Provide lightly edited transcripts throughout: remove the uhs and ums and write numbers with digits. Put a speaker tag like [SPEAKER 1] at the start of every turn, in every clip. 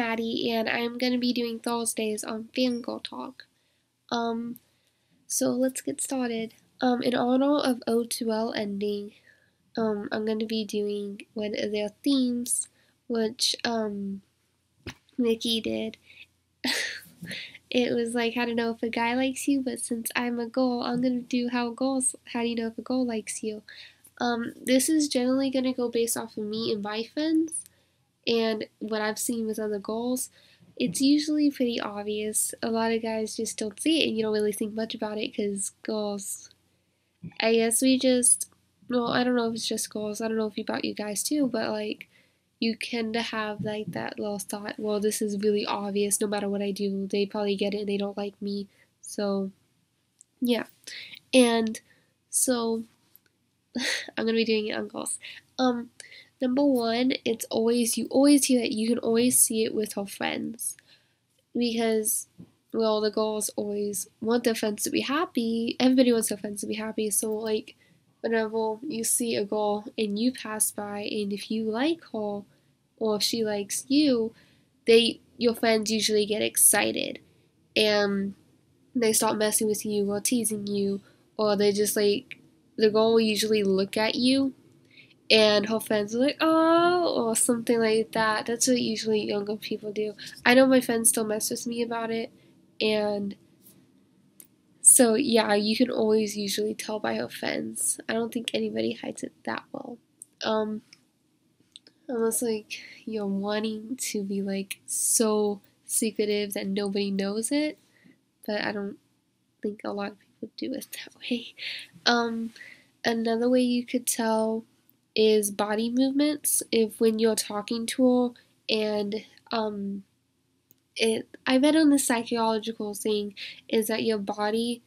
[SPEAKER 1] Maddie, and I'm gonna be doing Thursdays on Fangirl Talk. Um, so let's get started. In honor of O2L ending, I'm gonna be doing one of their themes, which Nikki did. It was like, how to know if a guy likes you, but since I'm a girl, I'm gonna do how do you know if a girl likes you? This is generally gonna go based off of me and my friends and what I've seen with other girls. It's usually pretty obvious. A lot of guys just don't see it and you don't really think much about it because girls, I guess we just, well, I don't know if it's just girls. I don't know if about you guys too, but like, you tend to have like that little thought, well, this is really obvious. No matter what I do, they probably get it and they don't like me. So, yeah. And so, I'm gonna be doing it on girls. Um, Number one, you always hear it. You can always see it with her friends because, well, the girls always want their friends to be happy. Everybody wants their friends to be happy. So like, whenever you see a girl and you pass by, and if you like her or if she likes you, your friends usually get excited and they start messing with you or teasing you, or they just like the girl will usually look at you and her friends are like, oh, or something like that. That's what usually younger people do. I know my friends still mess with me about it, and so yeah, you can always usually tell by her friends. I don't think anybody hides it that well. Um, Unless like you're wanting to be like so secretive that nobody knows it, but I don't think a lot of people do it that way. Um, Another way you could tell is body movements. If when you're talking to her and I read on the psychological thing is that your body,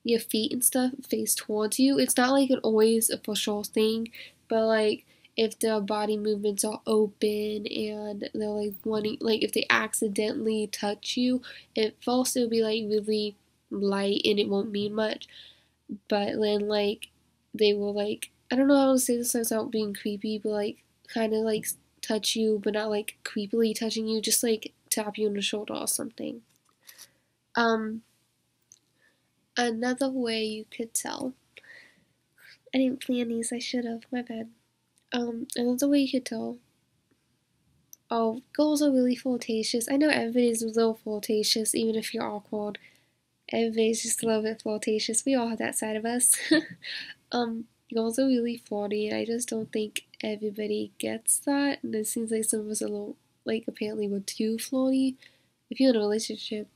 [SPEAKER 1] your feet and stuff face towards you. It's not like an always a for sure thing, but like if the body movements are open and they're like wanting, like if they accidentally touch you, at first it'll be like really light and it won't mean much, but then like they will like, I don't know how to say this without being creepy, but like kind of like touch you, but not like creepily touching you, just like tap you on the shoulder or something. Um, Another way you could tell. I didn't plan these. I should have. My bad. Another way you could tell. Oh, girls are really flirtatious. I know everybody's a little flirtatious, even if you're awkward. Everybody's just a little bit flirtatious. We all have that side of us. Girls are really flirty, and I just don't think everybody gets that. And it seems like some of us are a little, like, apparently we're too flirty. If you're in a relationship,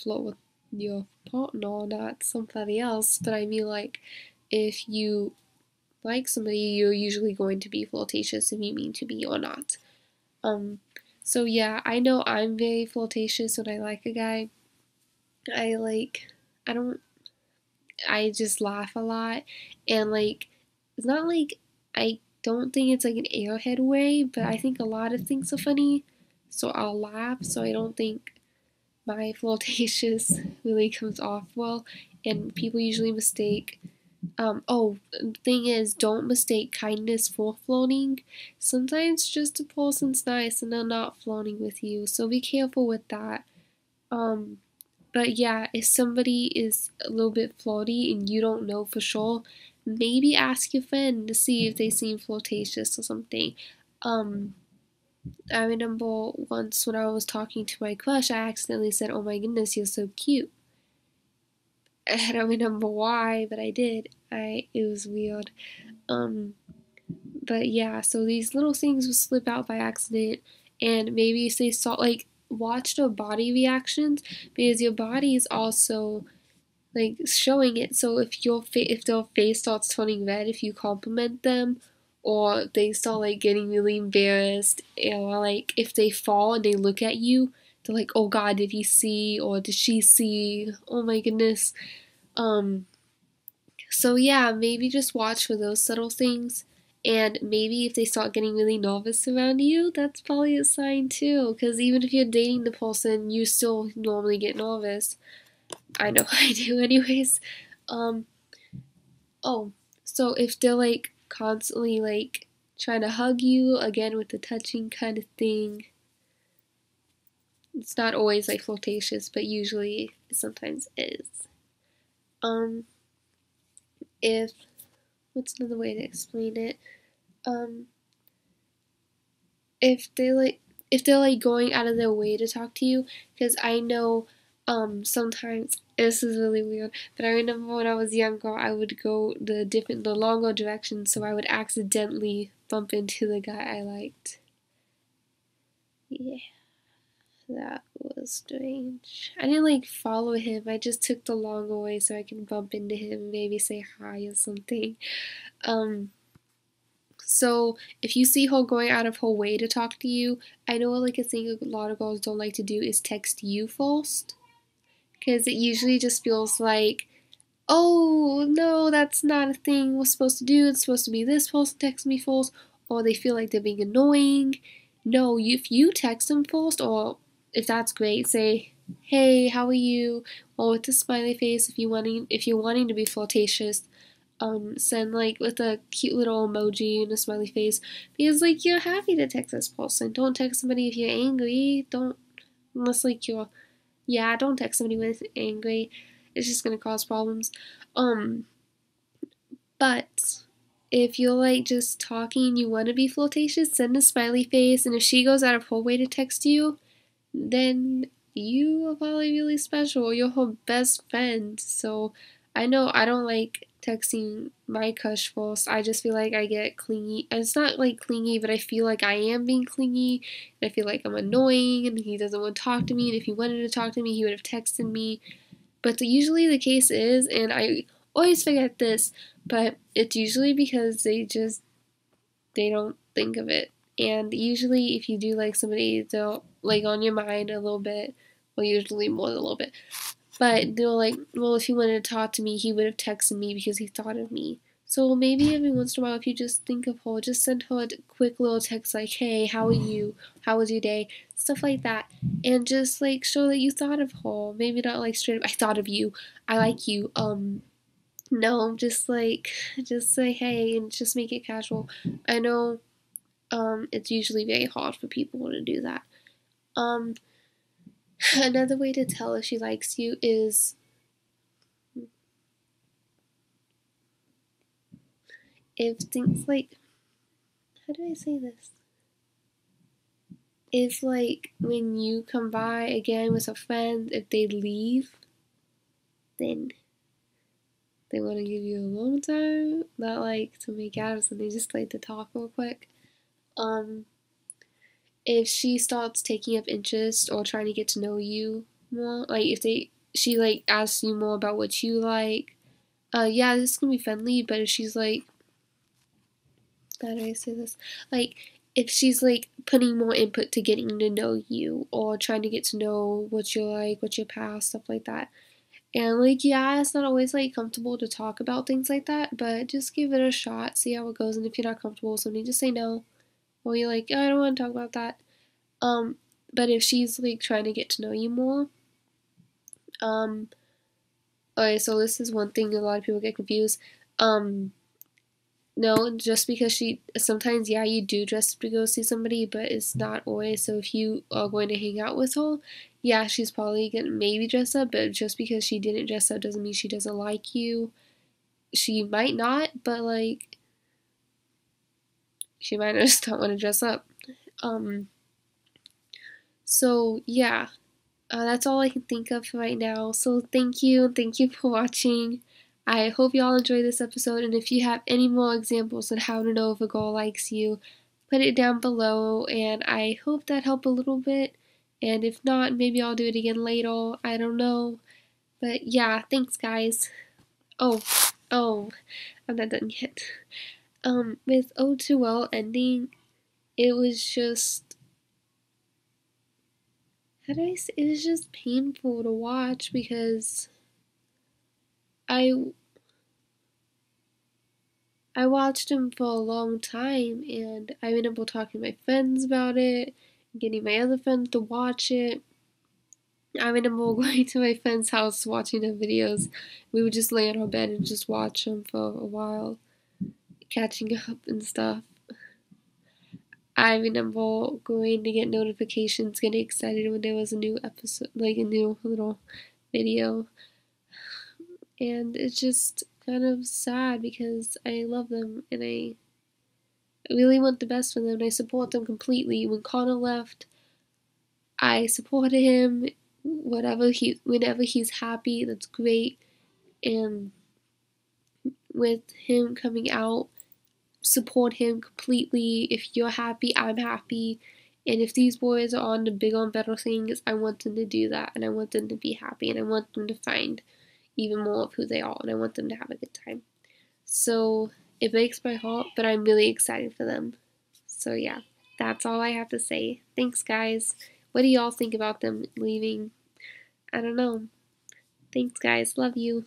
[SPEAKER 1] flirt with your partner, not somebody else. But I mean, like, if you like somebody, you're usually going to be flirtatious if you mean to be or not. Um, so yeah, I know I'm very flirtatious when I like a guy. I like, I don't I just laugh a lot and like it's not like I don't think it's like an airhead way, but I think a lot of things are funny, so I'll laugh. So I don't think my flirtatious really comes off well, and people usually mistake. The thing is, don't mistake kindness for flirting. Sometimes just a person's nice and they're not flirting with you, so be careful with that. Um, but yeah, if somebody is a little bit flirty and you don't know for sure, maybe ask your friend to see if they seem flirtatious or something. Um, I remember once when I was talking to my crush, I accidentally said, "Oh my goodness, you're so cute." I don't remember why, but I did. It was weird. Um, but yeah, so these little things will slip out by accident, and maybe if they saw like watch their body reactions because your body is also like showing it. So if their face starts turning red if you compliment them, or they start like getting really embarrassed, or like if they fall and they look at you, they're like, "Oh God, did he see or did she see? Oh my goodness." Um. So yeah, maybe just watch for those subtle things. And maybe if they start getting really nervous around you, that's probably a sign too. Because even if you're dating the person, you still normally get nervous. I know I do anyways. Um, oh, so if they're like constantly like trying to hug you again with the touching kind of thing, It's not always like flirtatious, but usually it sometimes is. Um, if what's another way to explain it? Um, if they like if they're like going out of their way to talk to you, because I know sometimes this is really weird, but I remember when I was younger I would go the longer direction, so I would accidentally bump into the guy I liked. Yeah, that was strange. I didn't like follow him, I just took the longer way so I can bump into him, maybe say hi or something. um So if you see her going out of her way to talk to you, I know like a thing a lot of girls don't like to do is text you first, because it usually just feels like, oh no, that's not a thing we're supposed to do. It's supposed to be this person text me first, or they feel like they're being annoying. No, if you text them first, or if that's great, say, hey, how are you? Or with a smiley face if you're wanting to be flirtatious, send like with a cute little emoji and a smiley face, because like you're happy to text this person. Don't text somebody if you're angry. Don't unless like you're yeah, don't text somebody when it's angry. It's just gonna cause problems. Um, but if you're like just talking and you want to be flirtatious, send a smiley face, and if she goes out of her way to text you, then you are probably really special. You're her best friend. So I know I don't like texting my crush first. I just feel like I get clingy. And it's not like clingy, but I feel like I am being clingy. And I feel like I'm annoying and he doesn't want to talk to me. And if he wanted to talk to me, he would have texted me. But usually the case is, and I always forget this, but it's usually because they don't think of it. And usually, if you do like somebody, they'll like on your mind a little bit. Well, usually more than a little bit. But they're like, well, if he wanted to talk to me, he would have texted me because he thought of me. So maybe every once in a while, if you just think of her, just send her a quick little text like, hey, how are you? How was your day? Stuff like that. And just like show that you thought of her. Maybe not like straight up, I thought of you. I like you. No, just say hey and just make it casual. I know it's usually very hard for people to do that. Um, Another way to tell if she likes you is if things like, how do I say this? If like when you come by again with a friend, if they leave, then they want to give you a long time, not like to make out or something, just like to talk real quick. Um, if she starts taking up interest or trying to get to know you more, like if she like asks you more about what you like, yeah, this can be friendly, but if she's like, how do I say this? Like, if she's like putting more input to getting to know you or trying to get to know what you're like, what your past, stuff like that. And like, yeah, it's not always like comfortable to talk about things like that, but just give it a shot, see how it goes. And if you're not comfortable with something, just say no. Or you're like, I don't want to talk about that. Um, but if she's like trying to get to know you more, um, okay, so this is one thing a lot of people get confused. Um, No, just because sometimes, yeah, you do dress up to go see somebody, but it's not always. So if you are going to hang out with her, yeah, she's probably gonna maybe dress up, but just because she didn't dress up doesn't mean she doesn't like you. She might not, but like, she might just not want to dress up. Um, so yeah, that's all I can think of right now. So thank you for watching. I hope you all enjoyed this episode, and if you have any more examples on how to know if a girl likes you, put it down below, and I hope that helped a little bit. And if not, maybe I'll do it again later. I don't know. But yeah, thanks guys. Oh, oh, I'm not done yet. With O2L ending, it was just, how do I say, it was just painful to watch because I I watched him for a long time, and I've been able to talk to my friends about it, getting my other friends to watch it. I've been able going to my friend's house watching the videos. We would just lay on our bed and just watch them for a while, catching up and stuff. I remember going to get notifications, getting excited when there was a new episode, like a new little video. And it's just kind of sad because I love them and I really want the best for them and I support them completely. When Connor left, I supported him. Whenever he's happy, that's great. And with him coming out, support him completely. If you're happy, I'm happy. And if these boys are on the bigger and better things, I want them to do that. And I want them to be happy. And I want them to find even more of who they are. And I want them to have a good time. So it breaks my heart, but I'm really excited for them. So yeah, that's all I have to say. Thanks, guys. What do y'all think about them leaving? I don't know. Thanks, guys. Love you.